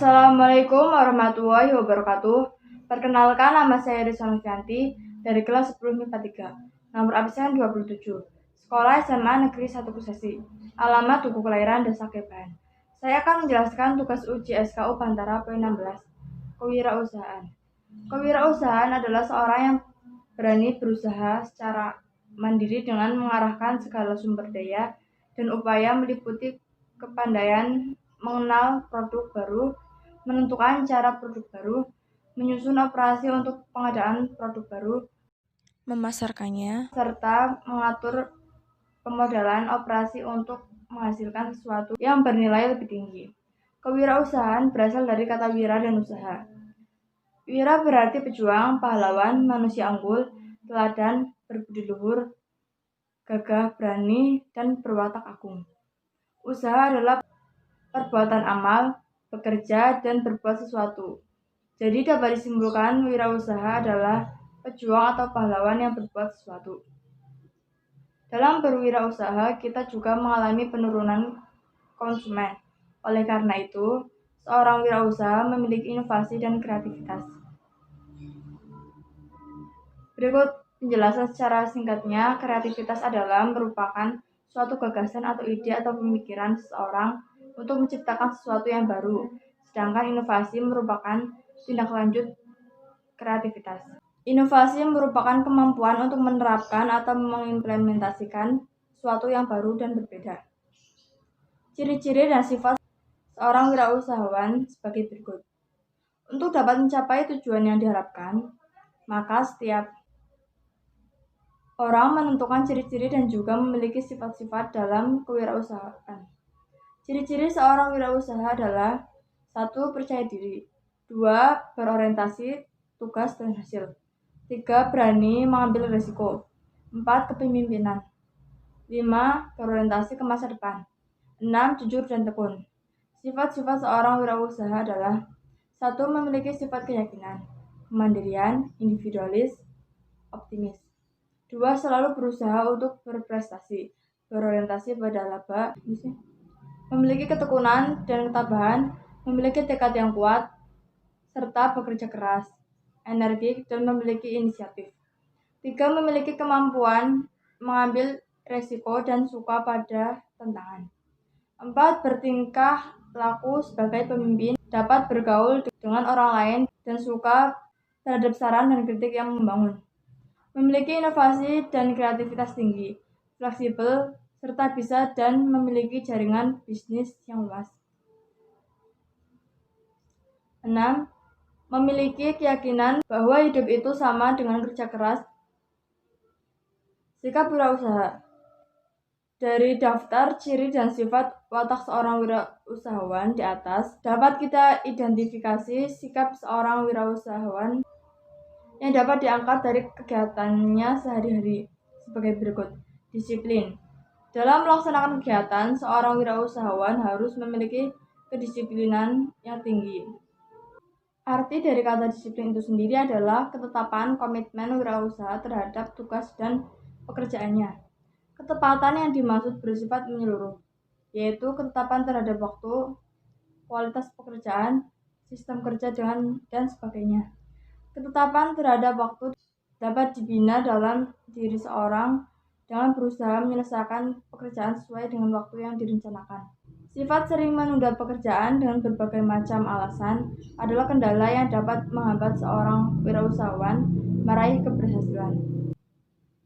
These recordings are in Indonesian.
Assalamualaikum warahmatullahi wabarakatuh. Perkenalkan, nama saya Rizal Novianti dari kelas 10 MIPA 3, nomor absen 27, Sekolah SMA Negeri 1 Kusesi, alamat buku kelahiran Desa Keban. Saya akan menjelaskan tugas uji SKU Bantara poin 16, kewirausahaan. Kewirausahaan adalah seorang yang berani berusaha secara mandiri dengan mengarahkan segala sumber daya dan upaya meliputi kepandaian mengenal produk baru, menentukan cara produk baru, menyusun operasi untuk pengadaan produk baru, memasarkannya, serta mengatur pemodalan operasi untuk menghasilkan sesuatu yang bernilai lebih tinggi. Kewirausahaan berasal dari kata wira dan usaha. Wira berarti pejuang, pahlawan, manusia unggul, teladan, berbudi luhur, gagah, berani, dan berwatak agung. Usaha adalah perbuatan amal, bekerja, dan berbuat sesuatu. Jadi dapat disimpulkan wirausaha adalah pejuang atau pahlawan yang berbuat sesuatu. Dalam berwirausaha, kita juga mengalami penurunan konsumen. Oleh karena itu, seorang wirausaha memiliki inovasi dan kreativitas. Berikut penjelasan secara singkatnya. Kreativitas adalah merupakan suatu gagasan atau ide atau pemikiran seseorang untuk menciptakan sesuatu yang baru, sedangkan inovasi merupakan tindak lanjut kreativitas. Inovasi merupakan kemampuan untuk menerapkan atau mengimplementasikan sesuatu yang baru dan berbeda. Ciri-ciri dan sifat seorang wirausahawan sebagai berikut. Untuk dapat mencapai tujuan yang diharapkan, maka setiap orang menentukan ciri-ciri dan juga memiliki sifat-sifat dalam kewirausahaan. Ciri-ciri seorang wirausaha adalah 1. Percaya diri, 2. Berorientasi tugas dan hasil, 3. Berani mengambil risiko, 4. Kepemimpinan, 5. Berorientasi ke masa depan, 6. Jujur dan tekun. Sifat-sifat seorang wirausaha adalah 1. Memiliki sifat keyakinan, kemandirian, individualis, optimis. 2. Selalu berusaha untuk berprestasi, berorientasi pada laba, memiliki ketekunan dan ketabahan, memiliki tekad yang kuat, serta bekerja keras, energik, dan memiliki inisiatif. 3. Memiliki kemampuan mengambil resiko dan suka pada tantangan. 4. Bertingkah laku sebagai pemimpin, dapat bergaul dengan orang lain, dan suka terhadap saran dan kritik yang membangun. Memiliki inovasi dan kreativitas tinggi, fleksibel, serta bisa dan memiliki jaringan bisnis yang luas. 6. Memiliki keyakinan bahwa hidup itu sama dengan kerja keras. Sikap wirausaha. Dari daftar ciri dan sifat watak seorang wirausahawan di atas, dapat kita identifikasi sikap seorang wirausahawan yang dapat diangkat dari kegiatannya sehari-hari sebagai berikut. Disiplin. Dalam melaksanakan kegiatan, seorang wirausahawan harus memiliki kedisiplinan yang tinggi. Arti dari kata disiplin itu sendiri adalah ketetapan komitmen wirausaha terhadap tugas dan pekerjaannya. Ketepatan yang dimaksud bersifat menyeluruh, yaitu ketetapan terhadap waktu, kualitas pekerjaan, sistem kerja, dan sebagainya. Ketetapan terhadap waktu dapat dibina dalam diri seorang dengan berusaha menyelesaikan pekerjaan sesuai dengan waktu yang direncanakan. Sifat sering menunda pekerjaan dengan berbagai macam alasan adalah kendala yang dapat menghambat seorang wirausahawan meraih keberhasilan.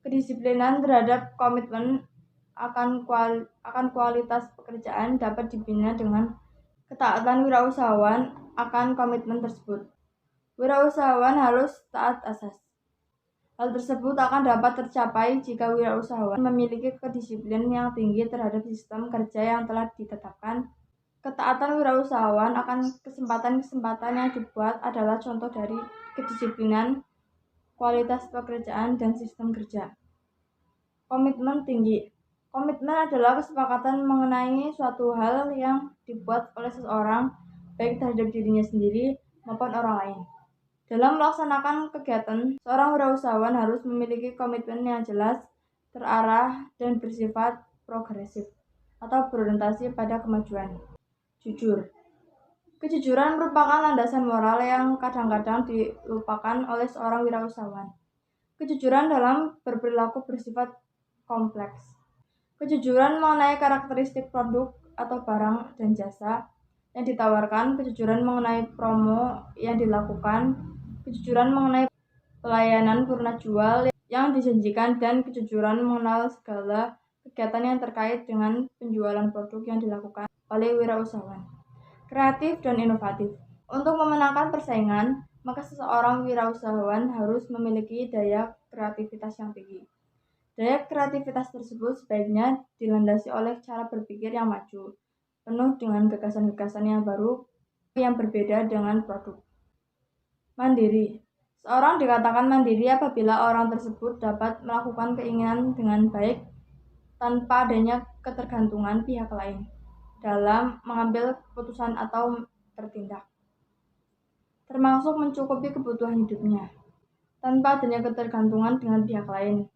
Kedisiplinan terhadap komitmen akan kualitas pekerjaan dapat dibina dengan ketaatan wirausahawan akan komitmen tersebut. Wirausahawan harus taat asas. Hal tersebut akan dapat tercapai jika wirausahawan memiliki kedisiplinan yang tinggi terhadap sistem kerja yang telah ditetapkan. Ketaatan wirausahawan akan kesempatan-kesempatan yang dibuat adalah contoh dari kedisiplinan, kualitas pekerjaan, dan sistem kerja. Komitmen tinggi. Komitmen adalah kesepakatan mengenai suatu hal yang dibuat oleh seseorang, baik terhadap dirinya sendiri maupun orang lain. Dalam melaksanakan kegiatan, seorang wirausahawan harus memiliki komitmen yang jelas, terarah, dan bersifat progresif atau berorientasi pada kemajuan. Jujur. Kejujuran merupakan landasan moral yang kadang-kadang dilupakan oleh seorang wirausahawan. Kejujuran dalam berperilaku bersifat kompleks. Kejujuran mengenai karakteristik produk atau barang dan jasa yang ditawarkan, kejujuran mengenai promo yang dilakukan, kejujuran mengenai pelayanan purna jual yang dijanjikan, dan kejujuran mengenal segala kegiatan yang terkait dengan penjualan produk yang dilakukan oleh wirausahawan. Kreatif dan inovatif. Untuk memenangkan persaingan, maka seseorang wirausahawan harus memiliki daya kreativitas yang tinggi. Daya kreativitas tersebut sebaiknya dilandasi oleh cara berpikir yang maju, penuh dengan gagasan-gagasan yang baru yang berbeda dengan produk. Mandiri. Seorang dikatakan mandiri apabila orang tersebut dapat melakukan keinginan dengan baik tanpa adanya ketergantungan pihak lain dalam mengambil keputusan atau bertindak, termasuk mencukupi kebutuhan hidupnya, tanpa adanya ketergantungan dengan pihak lain.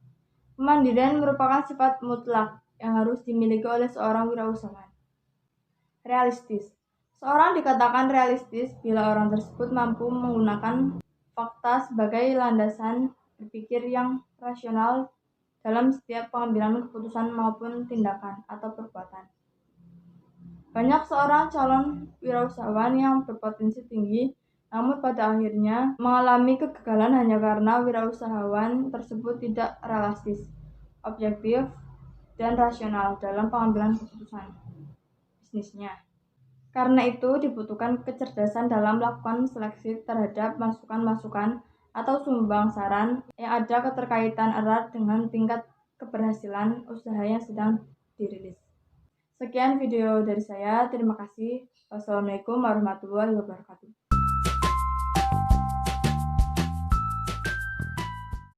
Kemandirian merupakan sifat mutlak yang harus dimiliki oleh seorang wirausahawan. Realistis. Seorang dikatakan realistis bila orang tersebut mampu menggunakan fakta sebagai landasan berpikir yang rasional dalam setiap pengambilan keputusan maupun tindakan atau perbuatan. Banyak seorang calon wirausahawan yang berpotensi tinggi, namun pada akhirnya mengalami kegagalan hanya karena wirausahawan tersebut tidak realistis, objektif, dan rasional dalam pengambilan keputusan bisnisnya. Karena itu dibutuhkan kecerdasan dalam melakukan seleksi terhadap masukan-masukan atau sumbang saran yang ada keterkaitan erat dengan tingkat keberhasilan usaha yang sedang dirilis. Sekian video dari saya, terima kasih. Wassalamualaikum warahmatullahi wabarakatuh.